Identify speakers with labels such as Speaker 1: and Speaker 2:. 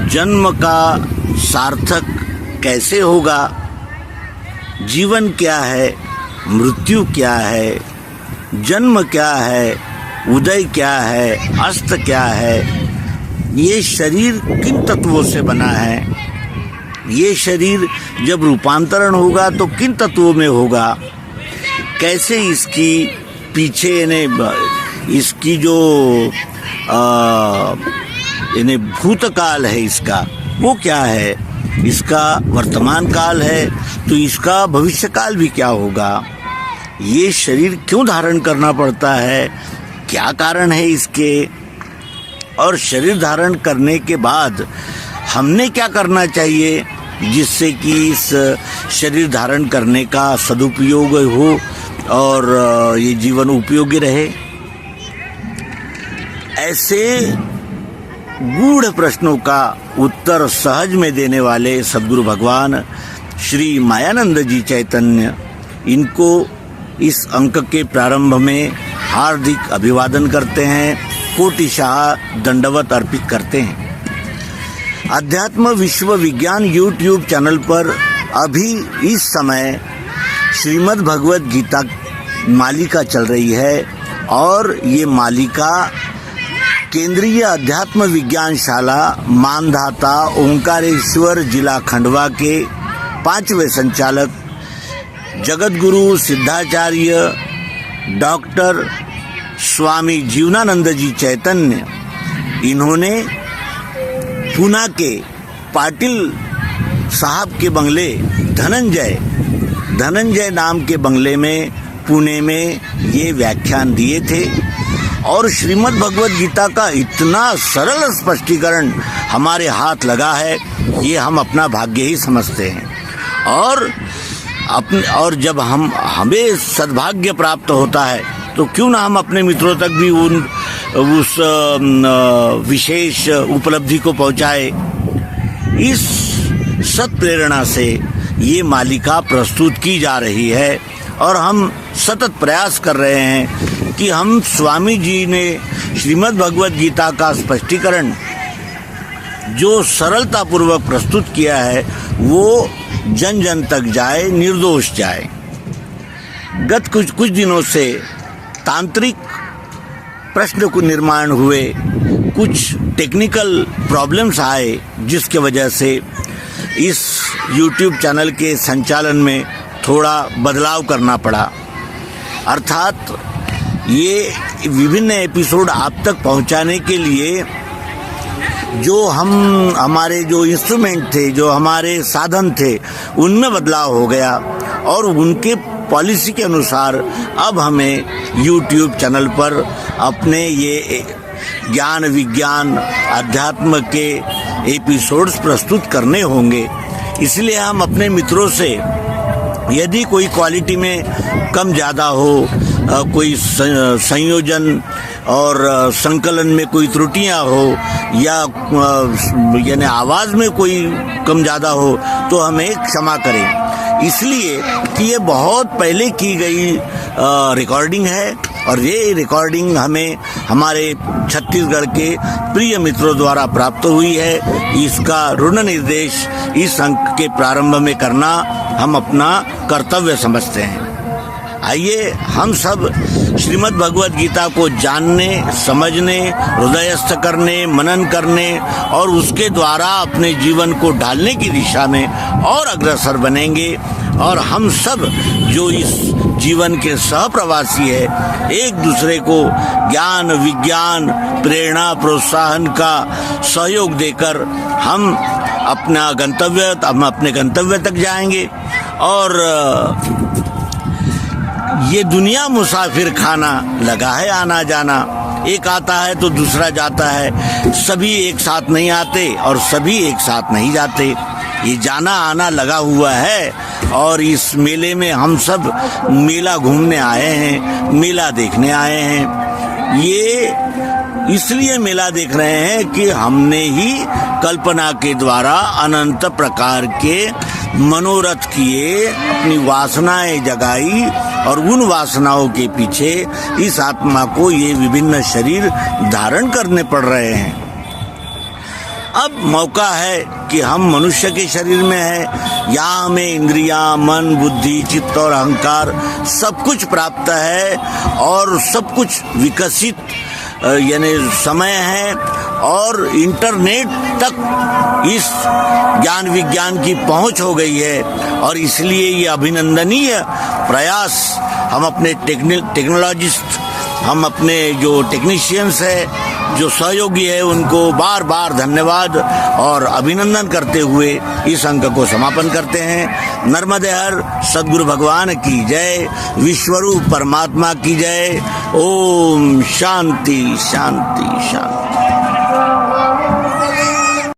Speaker 1: जन्म का सार्थक कैसे होगा, जीवन क्या है, मृत्यु क्या है, जन्म क्या है, उदय क्या है, अस्त क्या है, ये शरीर किन तत्वों से बना है, ये शरीर जब रूपांतरण होगा तो किन तत्वों में होगा, कैसे इसकी पीछे इसकी जो भूतकाल है इसका वो क्या है, इसका वर्तमान काल है तो इसका भविष्य काल भी क्या होगा, ये शरीर क्यों धारण करना पड़ता है, क्या कारण है इसके, और शरीर धारण करने के बाद हमने क्या करना चाहिए जिससे कि इस शरीर धारण करने का सदुपयोग हो और ये जीवन उपयोगी रहे। ऐसे गूढ़ प्रश्नों का उत्तर सहज में देने वाले सद्गुरु भगवान श्री मायानंद जी चैतन्य, इनको इस अंक के प्रारंभ में हार्दिक अभिवादन करते हैं, कोटिशाह दंडवत अर्पित करते हैं। अध्यात्म विश्व विज्ञान यूट्यूब चैनल पर अभी इस समय श्रीमद् भगवत गीता मालिका चल रही है और ये मालिका केंद्रीय अध्यात्म विज्ञान शाला मानधाता ओंकारेश्वर जिला खंडवा के 5वें संचालक जगतगुरु सिद्धाचार्य डॉक्टर स्वामी जीवनानंद जी चैतन्य, इन्होंने पूना के पाटिल साहब के बंगले धनंजय नाम के बंगले में पुणे में ये व्याख्यान दिए थे और श्रीमद् भगवत गीता का इतना सरल स्पष्टीकरण हमारे हाथ लगा है, ये हम अपना भाग्य ही समझते हैं। और जब हमें सद्भाग्य प्राप्त होता है तो क्यों ना हम अपने मित्रों तक भी उस विशेष उपलब्धि को पहुंचाए। इस सत प्रेरणा से ये मालिका प्रस्तुत की जा रही है और हम सतत प्रयास कर रहे हैं कि हम स्वामी जी ने श्रीमद् भगवत गीता का स्पष्टीकरण जो सरलता पूर्वक प्रस्तुत किया है वो जन जन तक जाए, निर्दोष जाए। गत कुछ दिनों से तांत्रिक प्रश्न को निर्माण हुए, कुछ टेक्निकल प्रॉब्लम्स आए जिसके वजह से इस YouTube चैनल के संचालन में थोड़ा बदलाव करना पड़ा। अर्थात ये विभिन्न एपिसोड आप तक पहुंचाने के लिए जो हमारे जो इंस्ट्रूमेंट थे, जो हमारे साधन थे, उनमें बदलाव हो गया और उनके पॉलिसी के अनुसार अब हमें YouTube चैनल पर अपने ये ज्ञान विज्ञान अध्यात्म के एपिसोड्स प्रस्तुत करने होंगे। इसलिए हम अपने मित्रों से यदि कोई क्वालिटी में कम ज़्यादा हो, कोई संयोजन और संकलन में कोई त्रुटियां हो या यानी आवाज़ में कोई कम ज़्यादा हो तो हमें क्षमा करें, इसलिए कि ये बहुत पहले की गई रिकॉर्डिंग है और ये रिकॉर्डिंग हमें हमारे छत्तीसगढ़ के प्रिय मित्रों द्वारा प्राप्त हुई है। इसका ऋण निर्देश इस अंक के प्रारंभ में करना हम अपना कर्तव्य समझते हैं। आइए हम सब श्रीमद् भगवत गीता को जानने, समझने, हृदयस्थ करने, मनन करने और उसके द्वारा अपने जीवन को ढालने की दिशा में और अग्रसर बनेंगे और हम सब जो इस जीवन के सहप्रवासी है एक दूसरे को ज्ञान विज्ञान प्रेरणा प्रोत्साहन का सहयोग देकर हम अपने गंतव्य तक जाएंगे। और ये दुनिया मुसाफिर खाना लगा है आना जाना, एक आता है तो दूसरा जाता है, सभी एक साथ नहीं आते और सभी एक साथ नहीं जाते, ये जाना आना लगा हुआ है। और इस मेले में हम सब मेला घूमने आए हैं, मेला देखने आए हैं। ये इसलिए मेला देख रहे हैं कि हमने ही कल्पना के द्वारा अनंत प्रकार के मनोरथ किए, अपनी वासनाएं जगाई और उन वासनाओं के पीछे इस आत्मा को ये विभिन्न शरीर धारण करने पड़ रहे हैं। अब मौका है कि हम मनुष्य के शरीर में है, यहाँ हमें इंद्रियां, मन, बुद्धि, चित्त और अहंकार सब कुछ प्राप्त है और सब कुछ विकसित यानी समय है और इंटरनेट तक इस ज्ञान विज्ञान की पहुंच हो गई है और इसलिए ये अभिनंदनीय प्रयास हम अपने टेक्नोलॉजिस्ट, हम अपने जो टेक्नीशियंस है, जो सहयोगी है, उनको बार बार धन्यवाद और अभिनंदन करते हुए इस अंक को समापन करते हैं। नर्मदे हर सद्गुरु भगवान की जय, विश्वरूप परमात्मा की जय। ओम शांति शांति शांति।